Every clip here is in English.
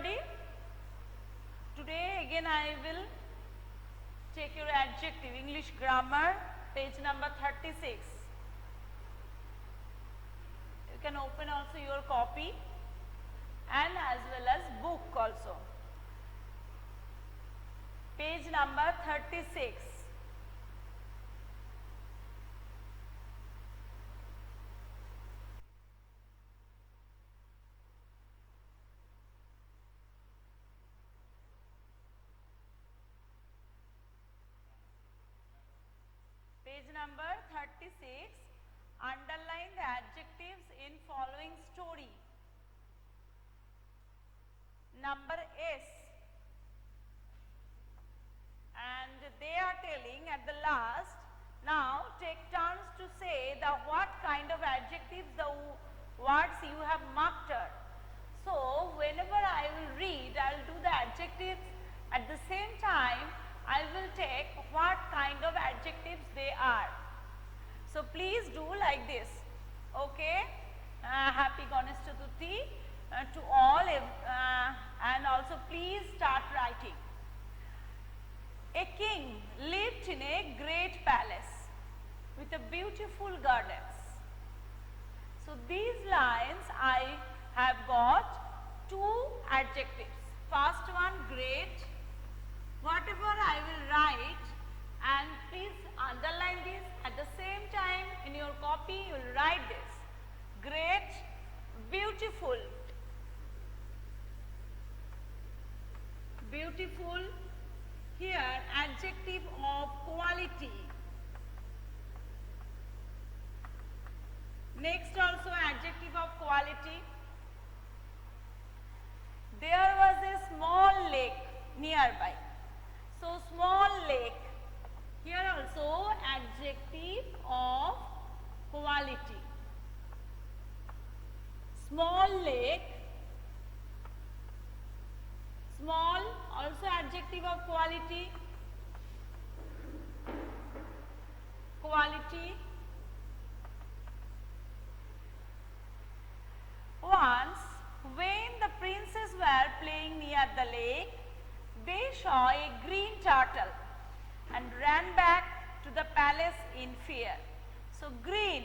everybody. Today again I will take your adjective English grammar, page number 36. You can open also your copy and as well as book also. Page number 36. Page number 36, underline the adjectives in following story. Number S, and they are telling at the last, now take turns to say the what kind of adjectives, the words you have marked. So whenever I will read, I will do the adjectives at the same time. I will take what kind of adjectives they are. So please do like this, okay? Happy Ganesh Chaturthi to all, and also please start writing. A king lived in a great palace with a beautiful gardens. So these lines I have got two adjectives. First one, great. Whatever I will write, and please underline this at the same time in your copy you will write this. Great, beautiful. Beautiful, here adjective of quality. Next also adjective of quality. There was a small lake nearby. So small lake, here also adjective of quality. Small lake, small also adjective of quality. Quality. Once when the princes were playing near the lake, they saw a green turtle and ran back to the palace in fear. So green,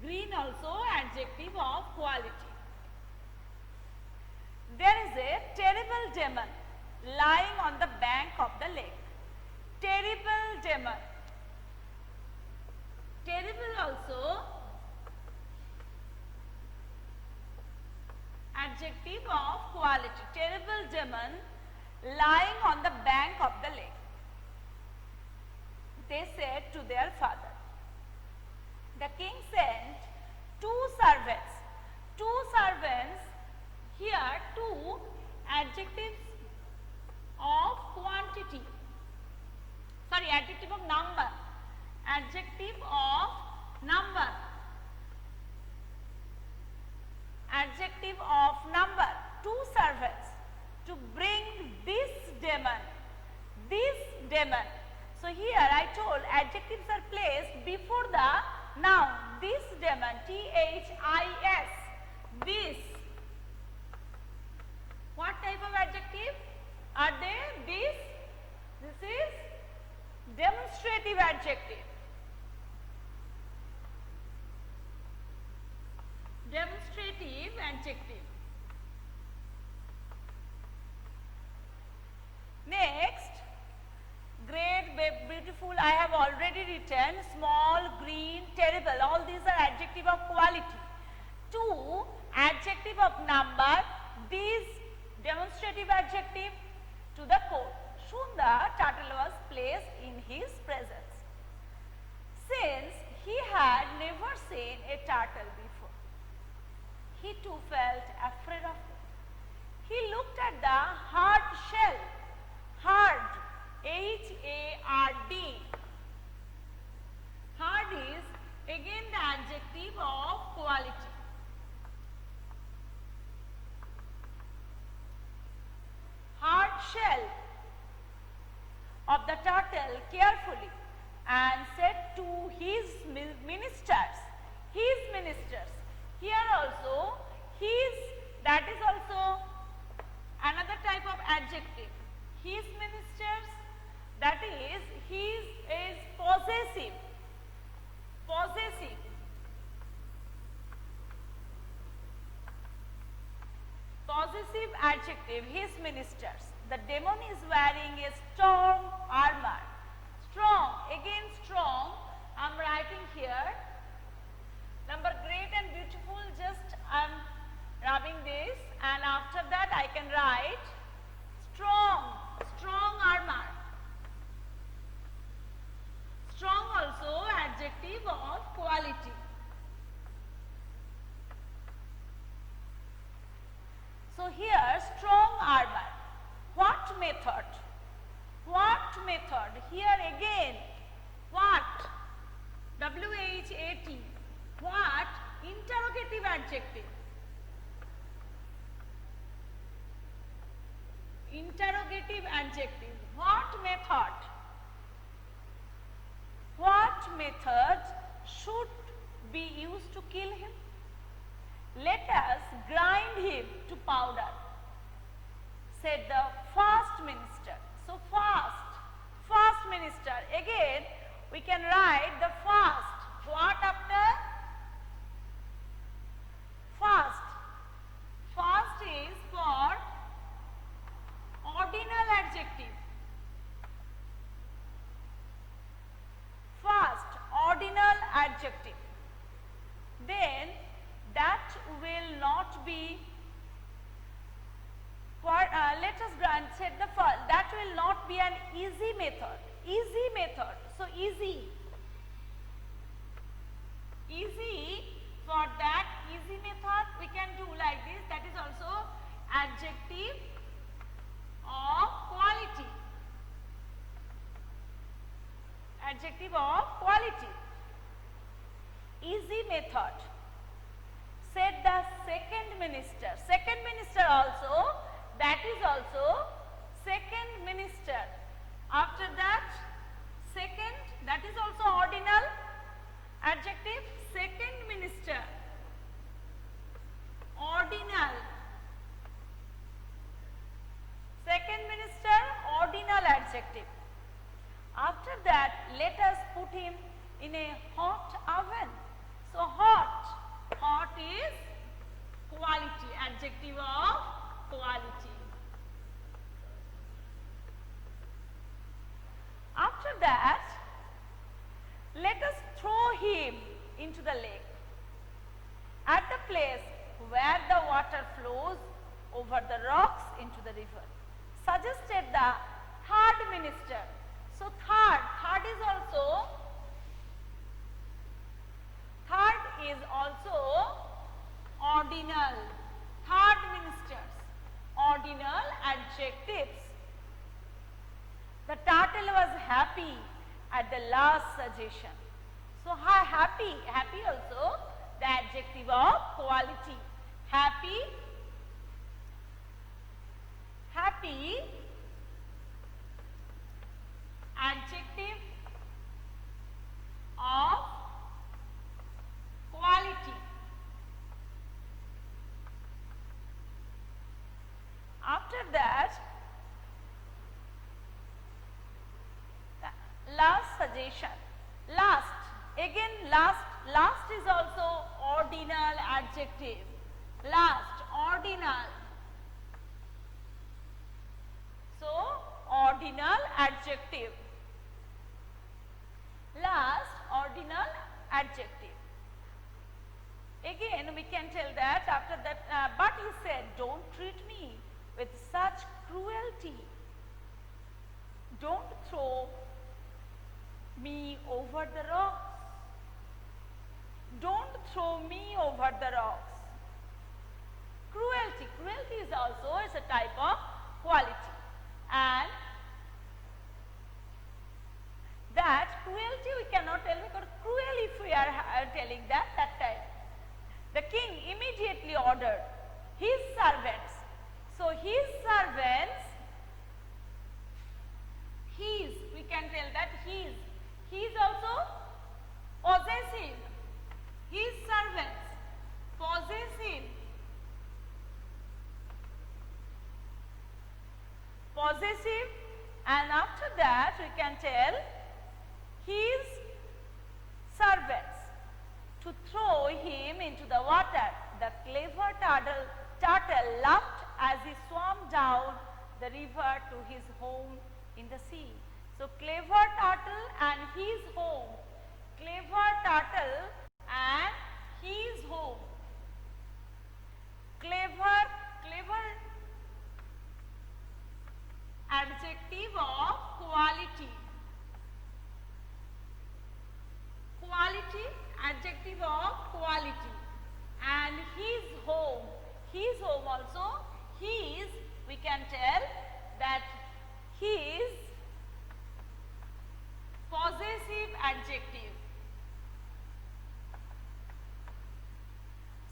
green also adjective of quality. There is a terrible demon lying on the bank of the lake. Terrible demon. Terrible also adjective of quality. Terrible demon lying on the bank of the lake. They said to their father. The king sent two servants. Two servants, here two adjectives of quantity. Sorry, adjective of number. Adjective of number. Adjective of number, two servants to bring this demon, So here I told adjectives are placed before the noun, this demon, T-H-I-S, this. What type of adjective are they? This is demonstrative adjective. Demonstrative adjective. Next, great, beautiful, I have already written. Small, green, terrible, all these are adjective of quality. Two adjective of number, these demonstrative adjective to the court. Soon the turtle was placed in his presence. Since he had never seen a turtle before, he too felt afraid of it. He looked at the hard shell, hard, H-A-R-D. Hard is again the adjective of quality. Hard shell of the turtle carefully and said to his ministers, here also his That is also another type of adjective. His ministers, that is, his is possessive. Possessive. Possessive adjective, his ministers. The demon is wearing a strong armor. Strong, again strong, I am writing here. Number great and beautiful, just I am rubbing this, and after that I can write strong, strong armor. Strong also adjective of quality. So here strong armor. What method? What method? Here again, what? W-H-A-T. What? Interrogative adjective. Interrogative adjective. What method? What method should be used to kill him? Let us grind him to powder, said the first minister. So first minister. Again, we can write the first. What after? First. First is for ordinal adjective. First, ordinal adjective. Then that will not be, let us grant, said the first, that will not be an easy method. Easy method. So easy. Easy, for that easy method we can do like this. That is also adjective of quality. Adjective of quality. Easy method, said the second minister. Second minister also, that is also second minister. After that, second, that is also ordinal adjective. Second minister. Ordinal. Second minister, ordinal adjective. After that, let us put him in a hot oven. So hot. Hot is quality, adjective of quality. After that, let us throw him into the lake, at the place where the water flows over the rocks into the river, suggested the third minister. So third is also ordinal. Third ministers, ordinal adjectives. The turtle was happy at the last suggestion. So happy also the adjective of quality. Happy, adjective of quality. After that, last suggestion. Last, again last is also ordinal adjective. Last, ordinal. So ordinal adjective. Last, ordinal adjective. Again we can tell that after that, but he said, don't treat me with such cruelty. Don't throw me over the rocks. Don't throw me over the rocks. Cruelty. Cruelty is also a type of quality. And that cruelty we cannot tell, because cruel if we are telling that time. The king immediately ordered his servants. So his servants, we can tell that he is also possessive. His servants, possessive. possessive, and after that we can tell his servants to throw him into the water. The clever turtle laughed as he swam down the river to his home in the sea. So, clever turtle and his home. Clever turtle and his home. Clever adjective of quality. Quality, adjective of quality. And his home also, his, we can tell that his possessive adjective.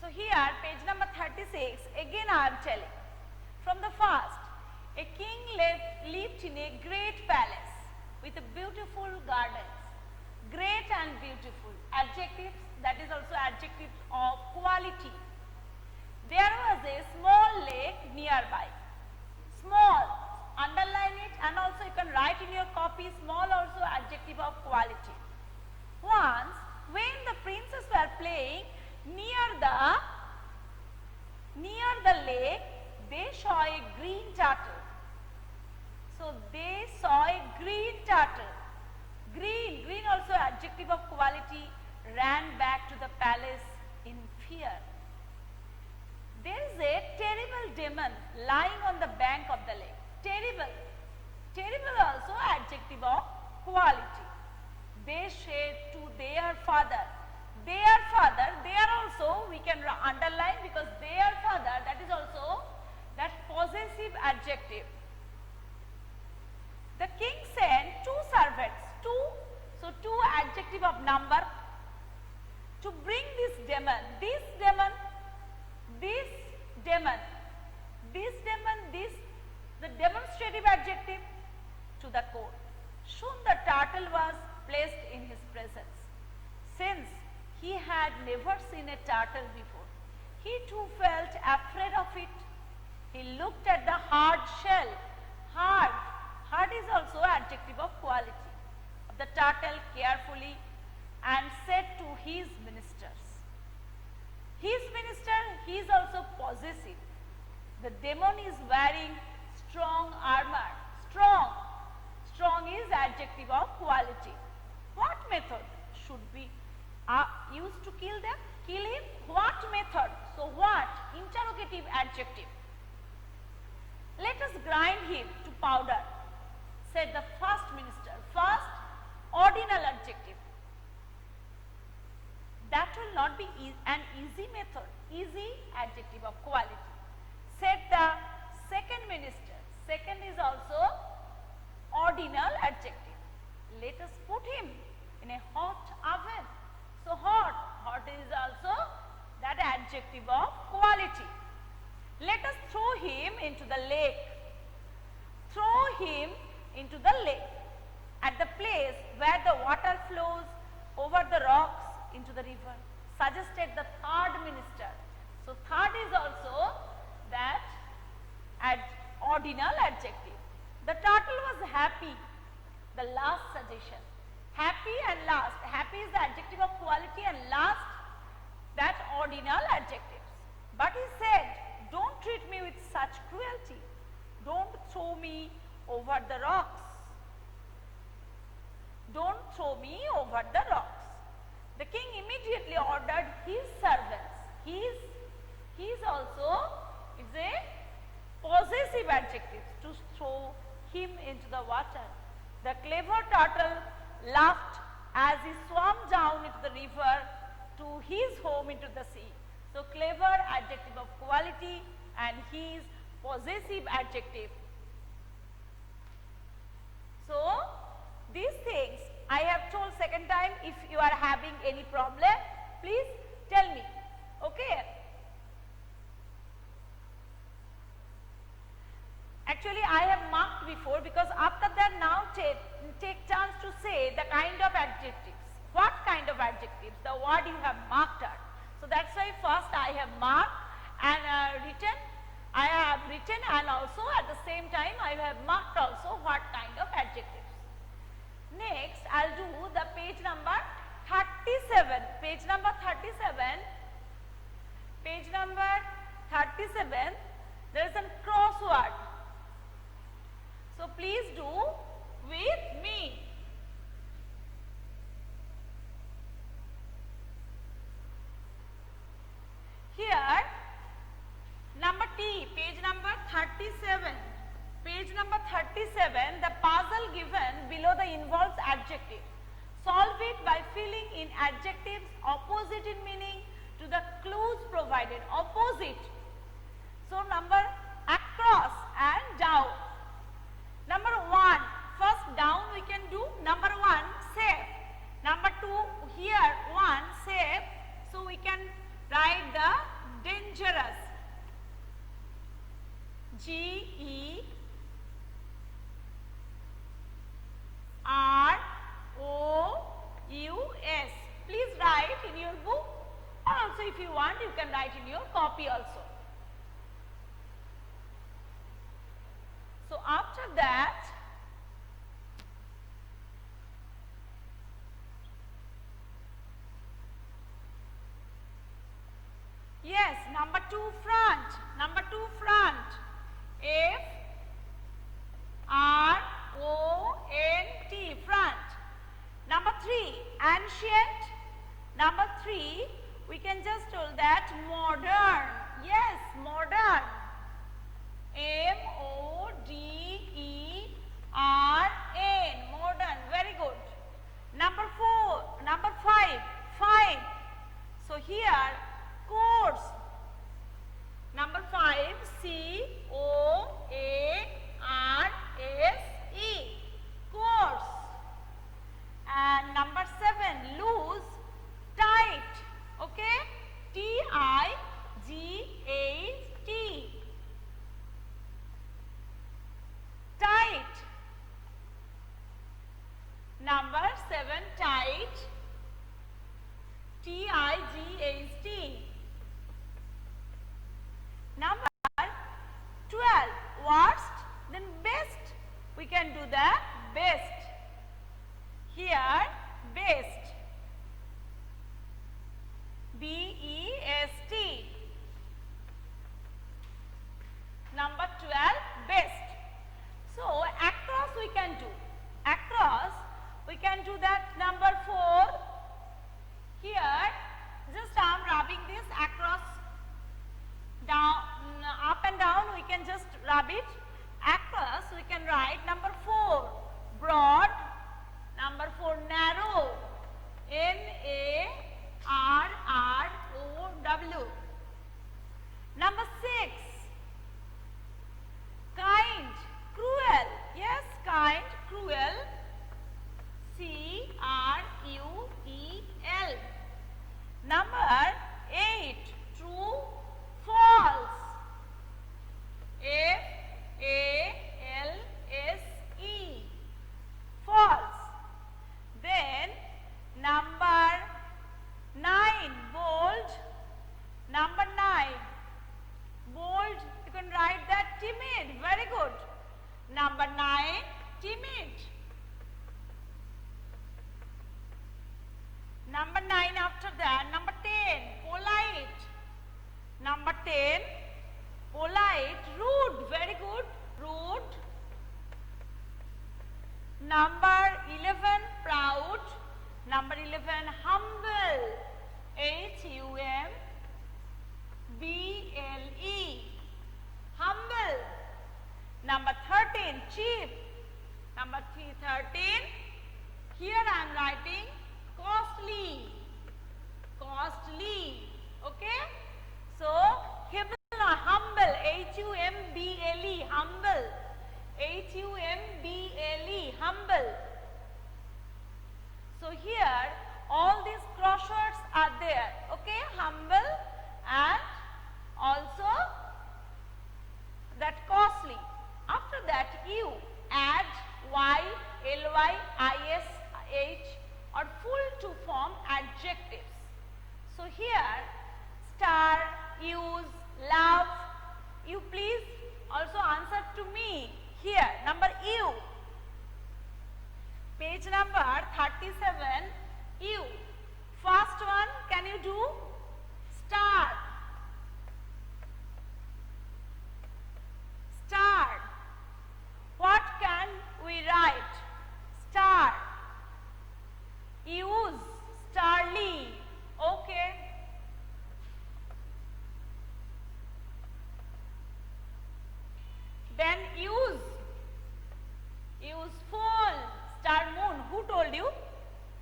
So here page number 36, again I am telling from the first, a king lived in a great palace with beautiful gardens. Great and beautiful, adjectives, that is also adjectives of quality. There was a small lake nearby. Small, underline it, and also you can write in your copy, small also adjective of quality. Once when the princes were playing near the lake, they saw a green turtle. So they saw a green turtle. Green also adjective of quality, ran back to the palace in fear. There is a terrible demon lying on the bank of the lake. Terrible also adjective of quality. They said to their father, there also we can underline, because their father, that is also that possessive adjective. The king sent two servants, so two adjective of number, to bring this demon, the demonstrative adjective to the court. Soon the turtle was placed in his presence. Since he had never seen a turtle before, he too felt afraid of it. He looked at the hard shell. Hard is also adjective of quality of the turtle carefully, and said to his ministers. His minister, he is also possessive. The demon is wearing strong armor. Strong is adjective of quality. What method should be used to kill him? What method? So what? Interrogative adjective. Let us grind him to powder, said the first minister. First, ordinal adjective. That will not be an easy method. Easy adjective of quality. Said the second minister. Second is also ordinal adjective. Let us put him in a hot oven. So hot is also that adjective of quality. Let us throw him into the lake. Throw him into the lake, at the place where the water flows over the rocks into the river, suggested the third minister. So third is also that ordinal adjective. The turtle was happy, the last suggestion. Happy and last. Happy is the adjective of quality, and last that ordinal adjectives. But he said, don't treat me with such cruelty. Don't throw me over the rocks. Don't throw me over the rocks. The king immediately ordered his servants. His also is a possessive adjective, to throw him into the water. The clever turtle laughed as he swam down into the river to his home into the sea. So clever adjective of quality, and his possessive adjective. So these things I have told second time. If you are having any problem, please tell me. Okay. Actually I have marked before, because after that now take chance to say the kind of adjectives. What kind of adjectives? The word you have marked out. So that's why first I have marked and written I have written and also at the same time I have marked also what kind of adjectives. Next, I will do the page number 37. Page number 37. Page number 37. There is a crossword. So, please do with me. Here, number T, page number 37. Page number 37, the puzzle given below the involves adjective. Solve it by filling in adjectives opposite in meaning to the clues provided. Opposite. So, number across and down. Number 1, first down we can do. Number 1, safe. Number 2, here 1, safe. So, we can write the dangerous. G-E-R-O-U-S. Please write in your book, or also if you want you can write in your copy also. So, after that, yes, number 2 front. Number 2 front. F-R-O-N-T, front. Number 3, ancient. Number 3, we can just tell that modern. Yes, modern. M-O-D-E-R-N, modern. Very good. Number 5, fine. So, here course. Number 5, C-O-A-R-S-E, course. And number 7, loose, tight. Okay, T-I-G-H-T, tight. Number 7, tight, T-I-G-H-T. Number 12, worst, then best. We can do the best. Here, best. B-E-S-T. Number 12, best. So, across we can do. Across, we can do that. Number 4. Here, just I am rubbing this across, down, up and down, we can just rub it. Across, we can write number 4, broad. Number 4, narrow. N-A-R-R-O-W. Number 6, kind, cruel. Yes, kind, cruel. C-R-U-E-L. Number 8, true, false. F-A-L-S-E, false. Then number 9, bold. Number 9, bold, you can write that timid. Very good. Number 9, timid. Number 9 after that, number 10, polite. Number 10, polite, rude, very good, rude. Number 11, proud. Number 11, humble, H-U-M-B-L-E, humble. Number 13, cheap. Number 13, here I am writing costly, costly, okay. So, humble, H-U-M-B-L-E, humble, H-U-M-B-L-E, humble. So, here all these crosswords are there, okay, humble and also that costly. After that, you add Y, L-Y, I-S-H or full to form adjectives. So, here star, use, love, you please also answer to me here. Number U. Page number 37, U. First one, can you do? Star. Star. What can we write? Star. Use. Starly. Okay. Then use. Useful. Star moon. Who told you?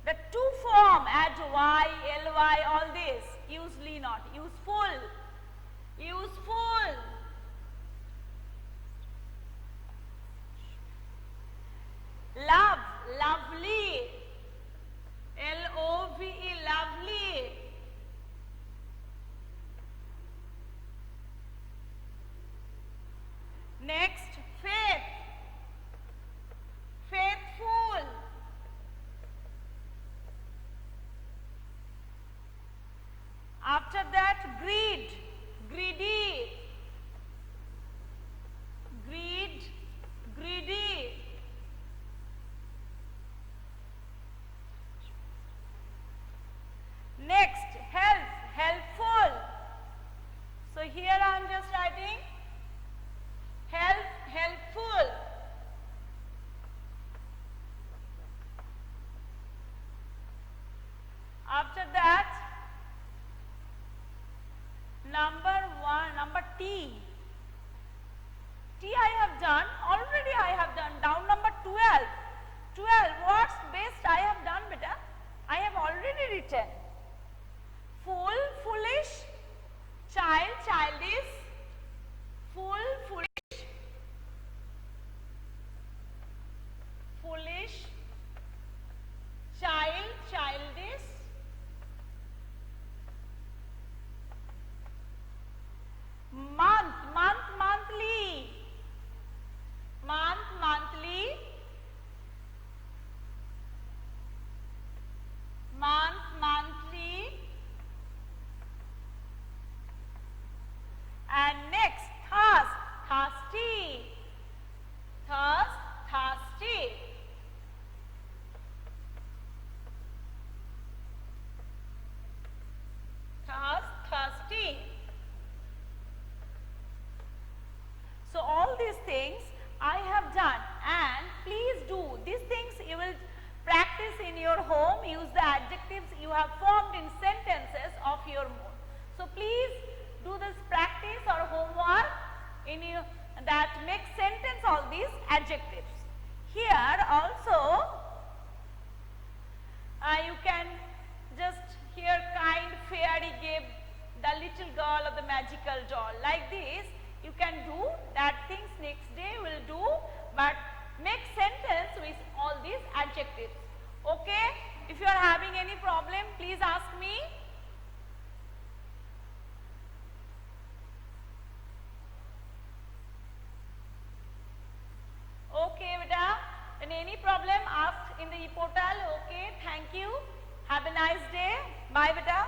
The two form add y, ly, all this. Usely not. Useful. Useful. Love. Lovely. L-O-V-E. Lovely. Next, faith. Faithful. After that, greed. Greedy. Greed. Greedy. Next, health. Helpful. So here I am just writing health, helpful. After that, number T. T I have done, already I have done. Down number 12. 12, what's best I have done, beta? I have already written. Fool, foolish. Child, childish. Fool, foolish. Foolish. Child, childish. Month, monthly. Monthly. Monthly. And next, thirsty. Thirsty. Thirsty. So all these things I have done, and please do these things. You will practice in your home. Use the adjectives you have formed in sentences of your mood. So please do this practice or homework in you that make sentence all these adjectives. Here also you can just hear kind, fairy gave the little girl of the magical doll. Like this you can do that things next day will do, but make sentence with all these adjectives. Okay? If you are having any problem, please ask me. Okay, beta. Then any problem, ask in the e-portal. Okay, thank you. Have a nice day. Bye, beta.